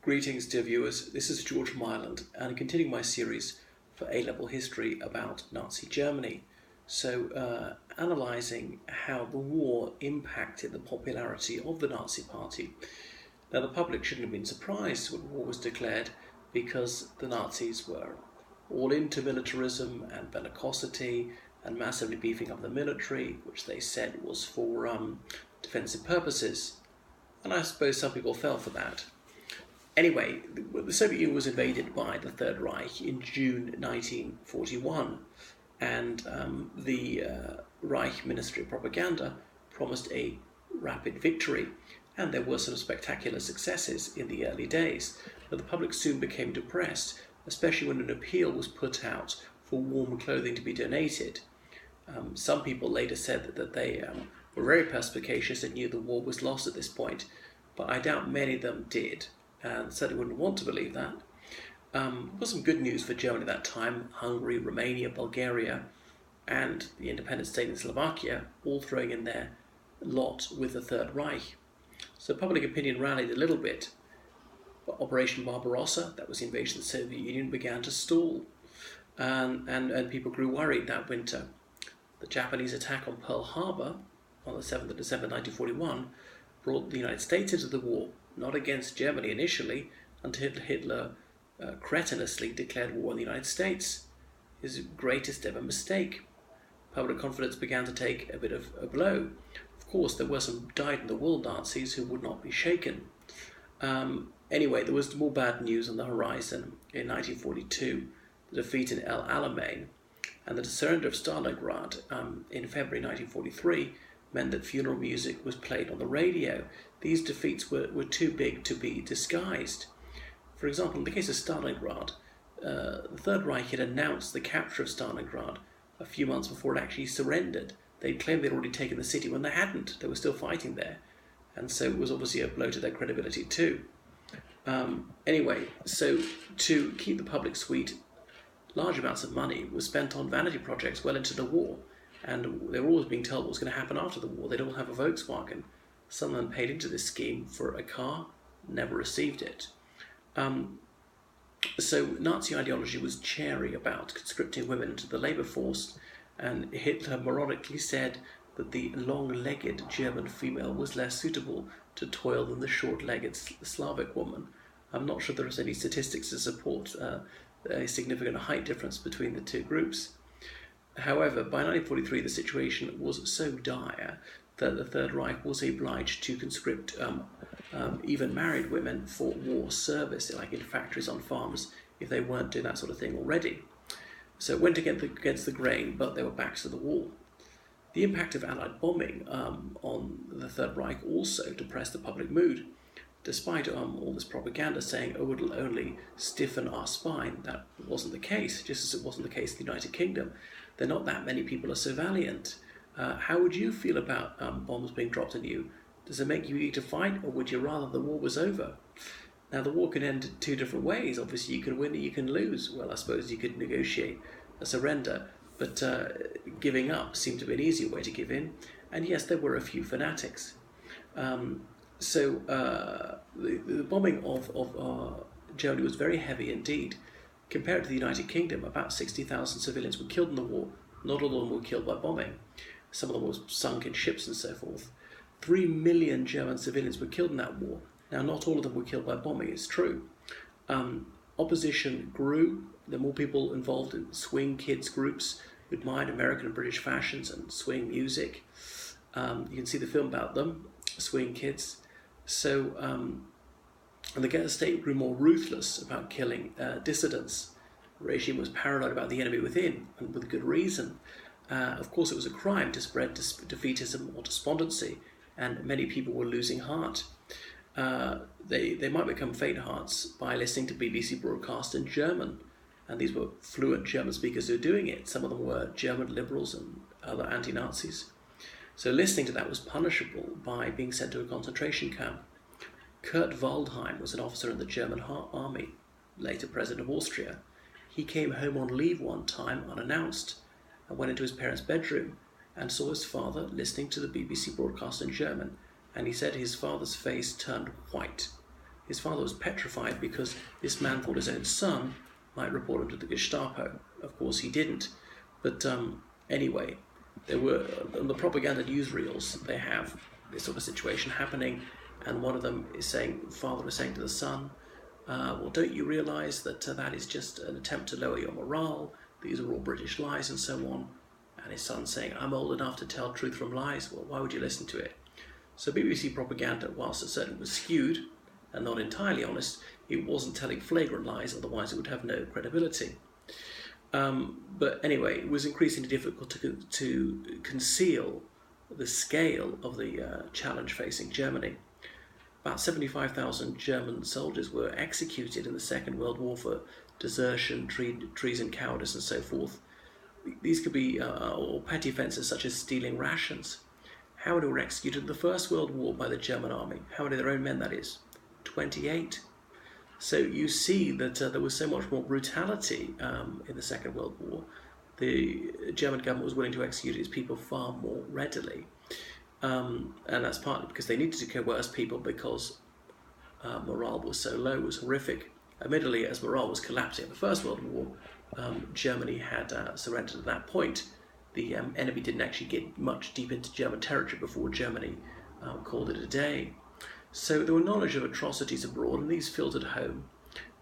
Greetings, dear viewers. This is George from Ireland, and I'm continuing my series for A-level history about Nazi Germany. So, analysing how the war impacted the popularity of the Nazi Party. Now, the public shouldn't have been surprised when war was declared, because the Nazis were all into militarism and bellicosity and massively beefing up the military, which they said was for defensive purposes. And I suppose some people fell for that. Anyway, the Soviet Union was invaded by the Third Reich in June 1941, and the Reich Ministry of Propaganda promised a rapid victory, and there were some spectacular successes in the early days. But the public soon became depressed, especially when an appeal was put out for warm clothing to be donated. Some people later said that they were very perspicacious and knew the war was lost at this point, but I doubt many of them did, and certainly wouldn't want to believe that. There was some good news for Germany at that time. Hungary, Romania, Bulgaria, and the independent state in Slovakia all throwing in their lot with the Third Reich. So public opinion rallied a little bit. But Operation Barbarossa, that was the invasion of the Soviet Union, began to stall, and people grew worried that winter. The Japanese attack on Pearl Harbor on the 7th of December 1941 brought the United States into the war, not against Germany initially, until Hitler cretiноusly declared war on the United States, his greatest ever mistake. Public confidence began to take a bit of a blow. Of course, there were some dyed-in-the-wool Nazis who would not be shaken. Anyway, there was more bad news on the horizon in 1942, the defeat in El Alamein, and the surrender of Stalingrad in February 1943 meant that funeral music was played on the radio. These defeats were too big to be disguised. For example, in the case of Stalingrad, the Third Reich had announced the capture of Stalingrad a few months before it actually surrendered. They claimed they'd already taken the city when they hadn't. They were still fighting there. And so it was obviously a blow to their credibility too. Anyway, so to keep the public sweet, large amounts of money was spent on vanity projects well into the war. And they were always being told what was going to happen after the war. They'd all have a Volkswagen. Some of them paid into this scheme for a car, never received it. So Nazi ideology was chary about conscripting women into the labour force, and Hitler morodically said that the long-legged German female was less suitable to toil than the short-legged Slavic woman. I'm not sure there is any statistics to support a significant height difference between the two groups. However, by 1943 the situation was so dire that the Third Reich was obliged to conscript even married women for war service, like in factories on farms, if they weren't doing that sort of thing already. So it went against the grain, but they were back to the wall. The impact of Allied bombing on the Third Reich also depressed the public mood. Despite all this propaganda saying, oh, it'll only stiffen our spine, that wasn't the case, just as it wasn't the case in the United Kingdom. There are not that many people are so valiant. How would you feel about bombs being dropped on you? Does it make you eager to fight, or would you rather the war was over? Now, the war can end two different ways. Obviously, you can win or you can lose. Well, I suppose you could negotiate a surrender, but giving up seemed to be an easier way to give in. And yes, there were a few fanatics. So the bombing of Germany was very heavy indeed. Compared to the United Kingdom, about 60,000 civilians were killed in the war. Not all of them were killed by bombing. Some of them were sunk in ships and so forth. 3 million German civilians were killed in that war. Now, not all of them were killed by bombing, it's true. Opposition grew. There were more people involved in swing kids groups who admired American and British fashions and swing music. You can see the film about them, Swing Kids. So, and the state grew more ruthless about killing dissidents. The regime was paranoid about the enemy within, and with good reason. Of course, it was a crime to spread defeatism or despondency, and many people were losing heart. They might become faint-hearts by listening to BBC broadcast in German, and these were fluent German speakers who were doing it. Some of them were German liberals and other anti-Nazis. So listening to that was punishable by being sent to a concentration camp. Kurt Waldheim was an officer in the German army, later president of Austria. He came home on leave one time unannounced and went into his parents' bedroom and saw his father listening to the BBC broadcast in German, and he said his father's face turned white. his father was petrified because this man thought his own son might report him to the Gestapo. Of course, he didn't. But anyway, there were on the propaganda newsreels. They have this sort of situation happening, and one of them is saying, father is saying to the son, "Well, don't you realise that that is just an attempt to lower your morale? These are all British lies and so on." And his son saying, "I'm old enough to tell truth from lies. Well, why would you listen to it?" So BBC propaganda, whilst it certainly was skewed and not entirely honest, it wasn't telling flagrant lies, otherwise it would have no credibility. But anyway, it was increasingly difficult to conceal the scale of the challenge facing Germany. About 75,000 German soldiers were executed in the Second World War for desertion, treason, cowardice, and so forth. These could be or petty offences such as stealing rations. How many were executed in the First World War by the German army? How many of their own men, that is? 28. So you see that there was so much more brutality in the Second World War. The German government was willing to execute its people far more readily. And that's partly because they needed to coerce people because morale was so low, it was horrific. Admittedly, as morale was collapsing in the First World War, Germany had surrendered at that point. The enemy didn't actually get much deep into German territory before Germany called it a day. So there were knowledge of atrocities abroad, and these filtered home.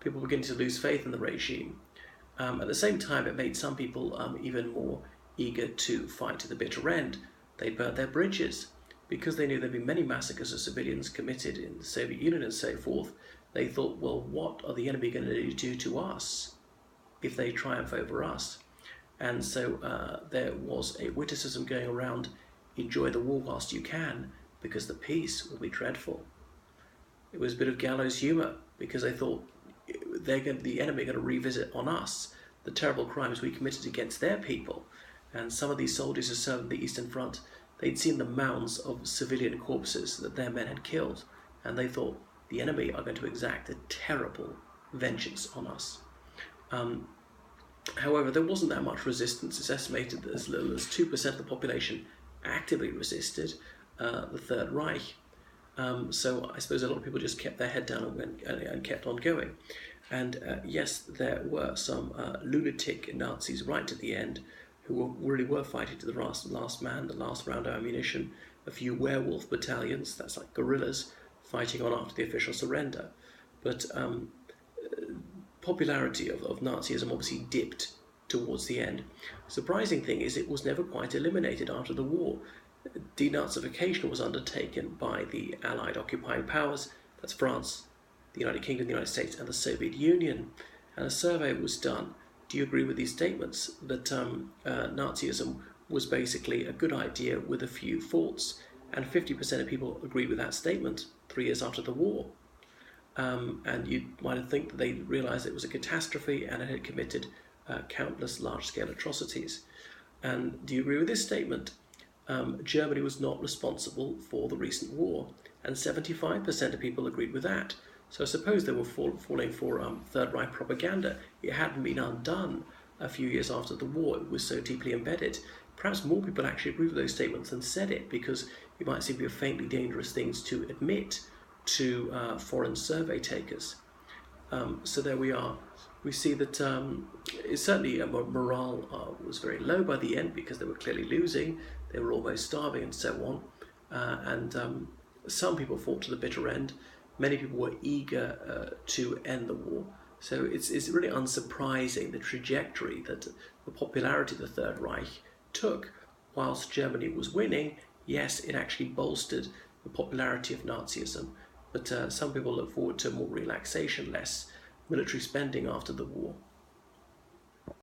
People were beginning to lose faith in the regime. At the same time, it made some people even more eager to fight to the bitter end. They burnt their bridges because they knew there'd be many massacres of civilians committed in the Soviet Union and so forth. They thought, well, what are the enemy going to do to us if they triumph over us? And so there was a witticism going around, enjoy the war whilst you can, because the peace will be dreadful. It was a bit of gallows humour, because they thought the enemy are going to revisit on us the terrible crimes we committed against their people. And some of these soldiers who served on the Eastern Front, they'd seen the mounds of civilian corpses that their men had killed, and they thought the enemy are going to exact a terrible vengeance on us. However, there wasn't that much resistance. It's estimated that as little as 2% of the population actively resisted the Third Reich. So I suppose a lot of people just kept their head down and kept on going. And yes, there were some lunatic Nazis right to the end who really were fighting to the last man, the last round of ammunition. A few werewolf battalions, that's like guerrillas, fighting on after the official surrender. But popularity of Nazism obviously dipped towards the end. Surprising thing is it was never quite eliminated after the war. Denazification was undertaken by the Allied occupying powers, that's France, the United Kingdom, the United States, and the Soviet Union. And a survey was done. Do you agree with these statements that Nazism was basically a good idea with a few faults? And 50% of people agreed with that statement 3 years after the war. And you might think that they realised it was a catastrophe and it had committed countless large-scale atrocities. And do you agree with this statement? Germany was not responsible for the recent war, and 75% of people agreed with that. So I suppose they were falling for Third Reich propaganda. It hadn't been undone a few years after the war. It was so deeply embedded. Perhaps more people actually agreed with those statements than said it, because it might seem to be faintly dangerous things to admit to foreign survey takers. So there we are. We see that certainly morale was very low by the end because they were clearly losing. They were almost starving and so on. And some people fought to the bitter end. Many people were eager to end the war. So it's really unsurprising the trajectory that the popularity of the Third Reich took. Whilst Germany was winning, yes, it actually bolstered the popularity of Nazism. But some people look forward to more relaxation, less military spending after the war.